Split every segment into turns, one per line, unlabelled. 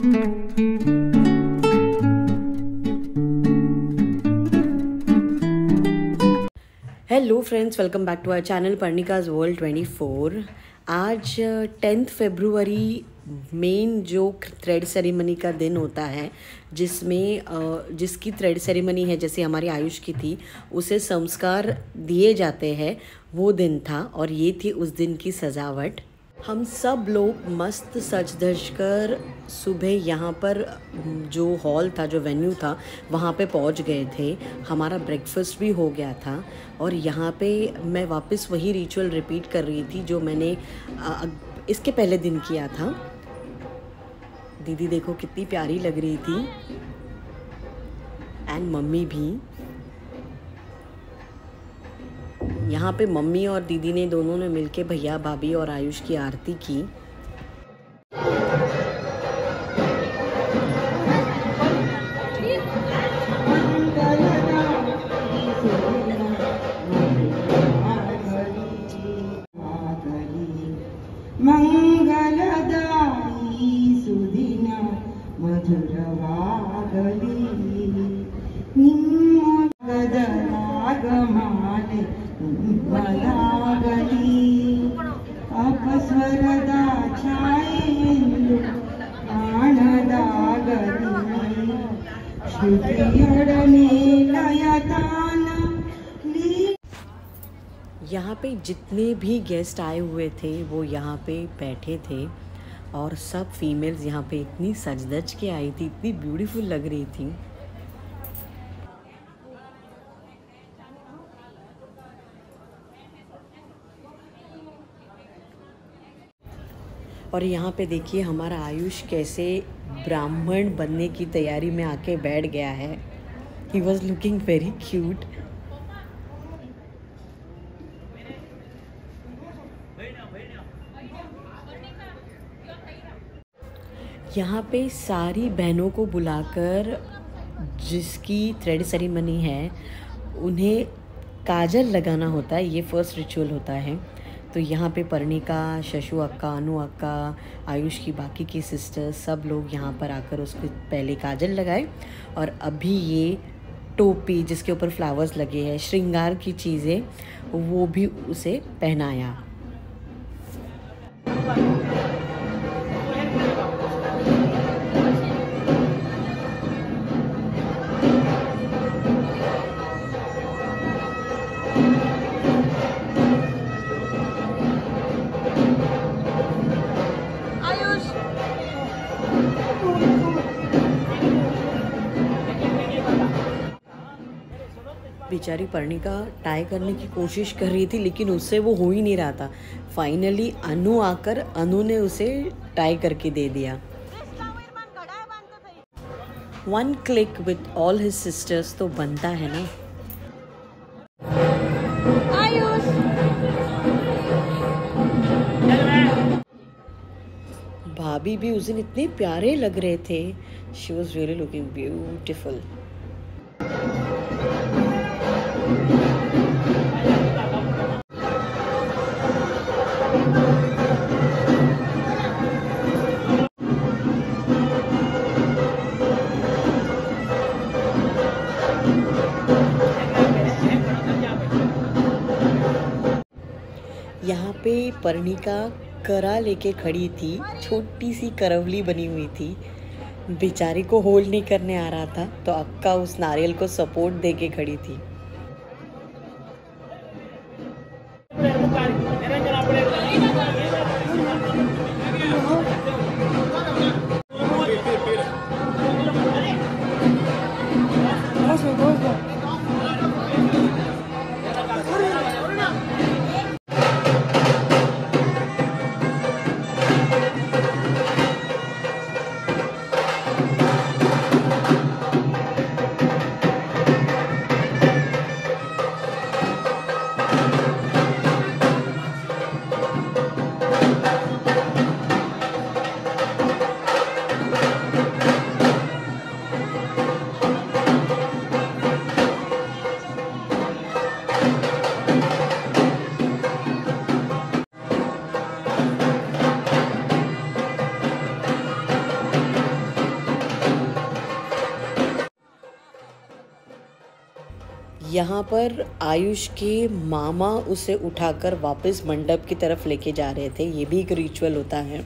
Hello friends, welcome back to our channel Parnika's world 24। आज 10 फरवरी मेन जो थ्रेड सेरेमनी का दिन होता है, जिसकी थ्रेड सेरेमनी है जैसे हमारी आयुष की थी, उसे संस्कार दिए जाते हैं, वो दिन था। और ये थी उस दिन की सजावट। हम सब लोग मस्त सज धज कर सुबह यहाँ पर जो हॉल था, जो वेन्यू था, वहाँ पे पहुँच गए थे। हमारा ब्रेकफास्ट भी हो गया था और यहाँ पे मैं वापस वही रिचुअल रिपीट कर रही थी जो मैंने इसके पहले दिन किया था। दीदी देखो कितनी प्यारी लग रही थी, एंड मम्मी भी। यहाँ पे मम्मी और दीदी ने दोनों ने मिलके भैया भाभी और आयुष की आरती की।
मंगलदायी सुदिन मधुरवागली निम्मगदरागमाले बलागली अपस्वरदा छायेन्दु आनदागली श्रुतियडने लयतान।
यहाँ पे जितने भी गेस्ट आए हुए थे वो यहाँ पे बैठे थे और सब फीमेल्स यहाँ पे इतनी सज धज के आई थी, इतनी ब्यूटीफुल लग रही थी। और यहाँ पे देखिए हमारा आयुष कैसे ब्राह्मण बनने की तैयारी में आके बैठ गया है। He was looking very cute. यहाँ पे सारी बहनों को बुलाकर जिसकी थ्रेड सेरेमनी है उन्हें काजल लगाना होता है। ये फर्स्ट रिचुअल होता है। तो यहाँ पे पर्णिका, शशु अक्का, अनु अक्का, आयुष की बाकी की सिस्टर्स सब लोग यहाँ पर आकर उसको पहले काजल लगाए और अभी ये टोपी जिसके ऊपर फ्लावर्स लगे हैं, श्रृंगार की चीज़ें, वो भी उसे पहनाया। बेचारी पर्णिका टाई करने की कोशिश कर रही थी लेकिन उससे वो हो ही नहीं रहा था। फाइनली अनु आकर अनु ने उसे टाई करके दे दिया। One click with all his sisters तो बनता है ना। भाभी भी उस दिन इतने प्यारे लग रहे थे। She was really looking beautiful. यहाँ पे पर्णिका करा लेके खड़ी थी, छोटी सी करवली बनी हुई थी। बेचारी को होल्ड नहीं करने आ रहा था तो अक्का उस नारियल को सपोर्ट दे के खड़ी थी। यहाँ पर आयुष के मामा उसे उठाकर वापस मंडप की तरफ लेके जा रहे थे। ये भी एक रिचुअल होता है।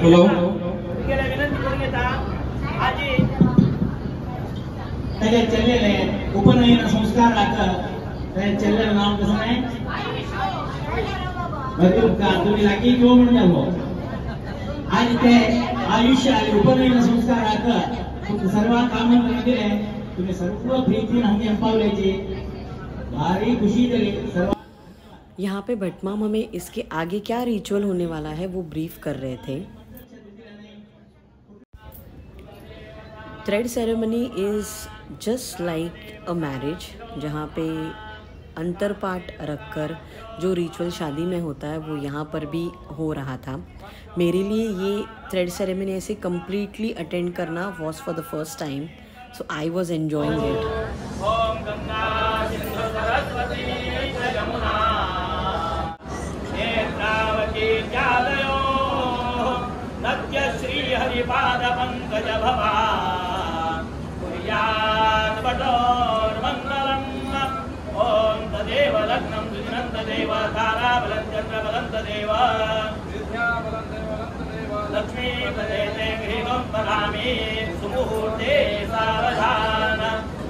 हॅलो त्याच्या चललेले उपनयन संस्कार त्याच्या चललेलं नाव कसं आहे तुम्ही लागी किंवा म्हणून आज ते आयुष्य आणि उपनयन संस्कार सर्व कामांमध्ये तुम्ही सर्व प्रीती हमें पावल्याची भारी खुशी तरी सर्व।
यहाँ पे भटमाम हमें इसके आगे क्या रिचुअल होने वाला है वो ब्रीफ कर रहे थे। Thread ceremony is just like a marriage, जहाँ पे अंतरपाट रखकर जो रिचुअल शादी में होता है वो यहाँ पर भी हो रहा था। मेरे लिए ये थ्रेड सेरेमनी ऐसे कम्प्लीटली अटेंड करना was for the first time, so I was enjoying it.
श्री हरिपाद पंकज भवा कुर्यात् वटोर्मङ्गलम्। ओम तदेव लग्नं दुर्नन्द देव ताराबलं चन्द्रबलं तदेव लक्ष्मी पदे ते गृहं परामि सुमुहूर्ते सावधान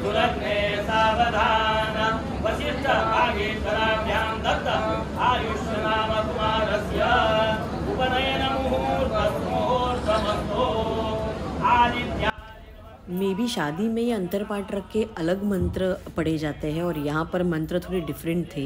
सुलग्ने सावधान। वसिष्ठ भागेश्वराभ्यां दत्त आयुष्य नाम कुमारस्य उपनयन मुहूर्तमस्तु आदित्य।
मे भी शादी में ये अंतरपाठ रख के अलग मंत्र पढ़े जाते हैं और यहाँ पर मंत्र थोड़े डिफरेंट थे।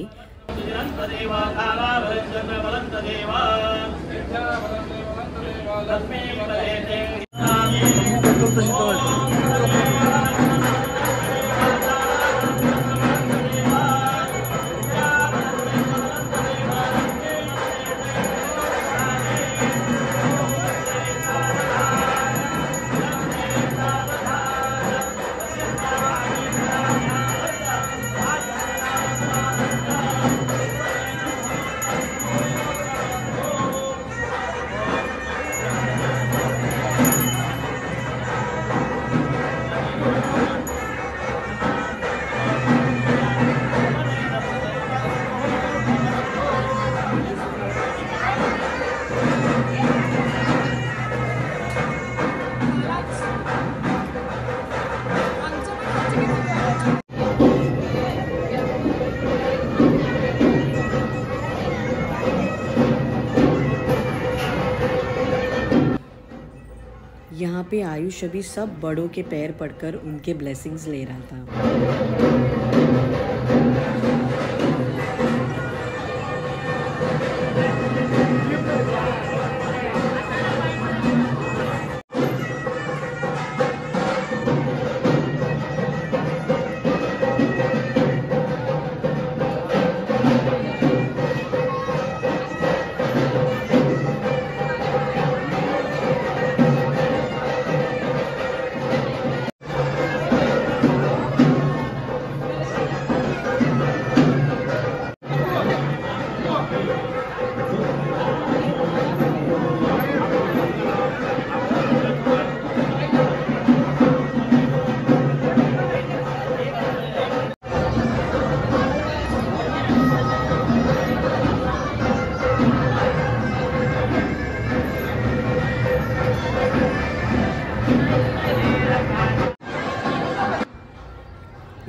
यहाँ पे आयुष अभी सब बड़ों के पैर पड़कर उनके ब्लेसिंग्स ले रहा था।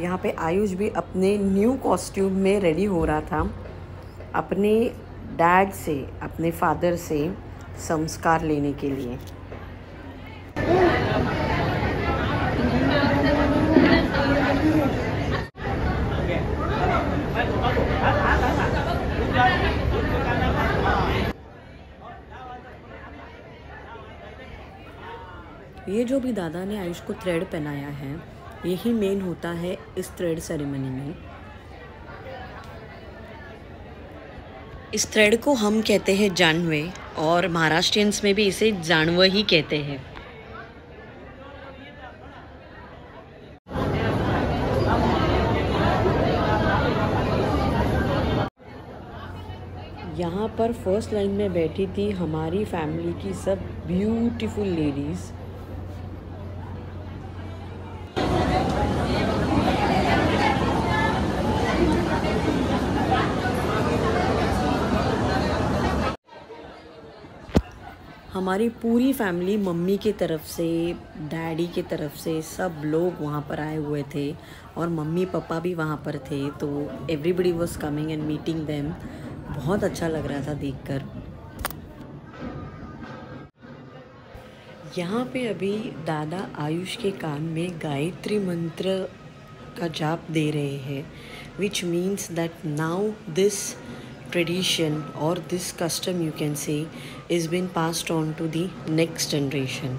यहाँ पे आयुष भी अपने न्यू कॉस्ट्यूम में रेडी हो रहा था, अपने डैड से, अपने फादर से संस्कार लेने के लिए। ये जो भी दादा ने आयुष को थ्रेड पहनाया है, यही मेन होता है इस थ्रेड सेरेमनी में। इस थ्रेड को हम कहते हैं जानवे और महाराष्ट्रियंस में भी इसे जानव ही कहते हैं। यहाँ पर फर्स्ट लाइन में बैठी थी हमारी फैमिली की सब ब्यूटीफुल लेडीज़। हमारी पूरी फैमिली, मम्मी की तरफ से, डैडी की तरफ से सब लोग वहाँ पर आए हुए थे और मम्मी पापा भी वहाँ पर थे, तो everybody was coming and meeting them. बहुत अच्छा लग रहा था देखकर। यहाँ पे अभी दादा आयुष के कान में गायत्री मंत्र का जाप दे रहे हैं, which means that now this tradition or this custom, you can say, is been passed on to the next generation.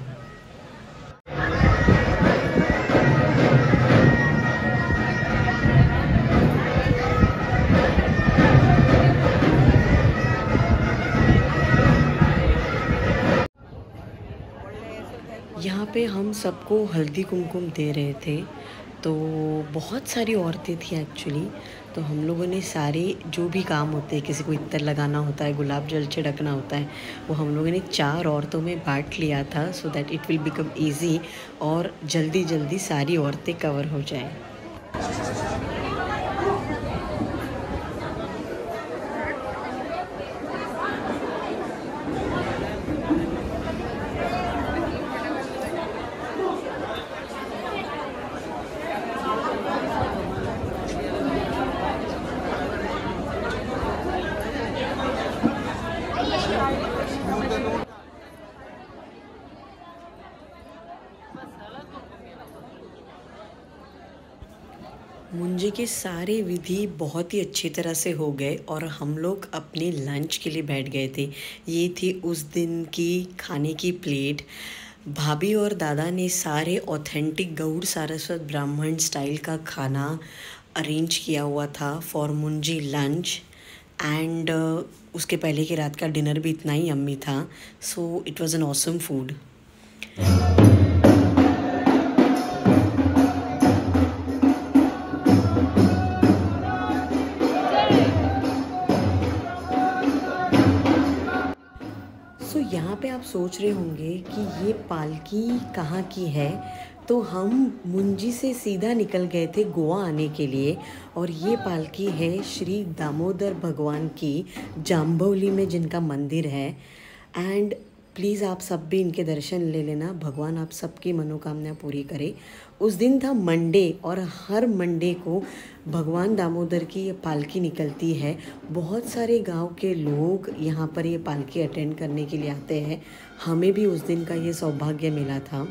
यहाँ पे हम सबको हल्दी कुमकुम दे रहे थे, तो बहुत सारी औरतें थी एक्चुअली। तो हम लोगों ने सारे जो भी काम होते हैं, किसी को इत्तर लगाना होता है, गुलाब जल छिड़कना होता है, वो हम लोगों ने 4 औरतों में बांट लिया था, so that it will become easy और जल्दी जल्दी सारी औरतें कवर हो जाएं। मुंजे के सारे विधि बहुत ही अच्छी तरह से हो गए और हम लोग अपने लंच के लिए बैठ गए थे। ये थी उस दिन की खाने की प्लेट। भाभी और दादा ने सारे ऑथेंटिक गौड़ सारस्वत ब्राह्मण स्टाइल का खाना अरेंज किया हुआ था फॉर मुंजी लंच, एंड उसके पहले की रात का डिनर भी इतना ही यम्मी था। So it was an awesome food. यहाँ पे आप सोच रहे होंगे कि ये पालकी कहाँ की है, तो हम मुंजी से सीधा निकल गए थे गोवा आने के लिए, और ये पालकी है श्री दामोदर भगवान की, जाम्बौली में जिनका मंदिर है। एंड प्लीज़ आप सब भी इनके दर्शन ले लेना, भगवान आप सबकी मनोकामना पूरी करे। उस दिन था मंडे और हर मंडे को भगवान दामोदर की ये पालकी निकलती है। बहुत सारे गांव के लोग यहाँ पर ये पालकी अटेंड करने के लिए आते हैं। हमें भी उस दिन का ये सौभाग्य मिला था।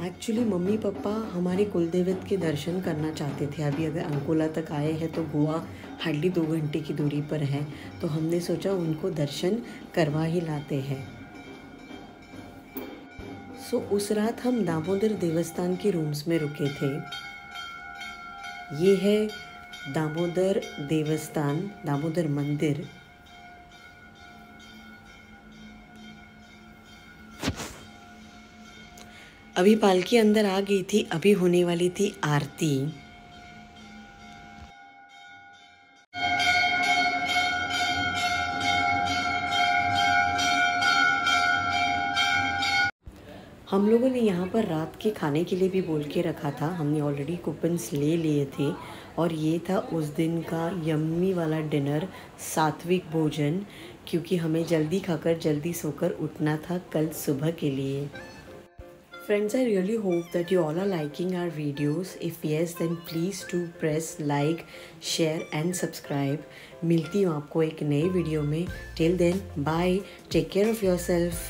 एक्चुअली मम्मी पापा हमारे कुलदेवत के दर्शन करना चाहते थे। अभी अगर अंकोला तक आए हैं तो गोवा हार्डली 2 घंटे की दूरी पर है, तो हमने सोचा उनको दर्शन करवा ही लाते हैं। सो उस रात हम दामोदर देवस्थान के रूम्स में रुके थे। ये है दामोदर देवस्थान, दामोदर मंदिर। अभी पालकी अंदर आ गई थी, अभी होने वाली थी आरती। हम लोगों ने यहाँ पर रात के खाने के लिए भी बोल के रखा था। हमने ऑलरेडी कूपन्स ले लिए थे और ये था उस दिन का यम्मी वाला डिनर, सात्विक भोजन, क्योंकि हमें जल्दी खाकर जल्दी सोकर उठना था कल सुबह के लिए। Friends, I really hope that you all are liking our videos. If yes, then please do press like, share and subscribe. मिलती हूँ आपको एक नए वीडियो में. Till then, bye. Take care of yourself.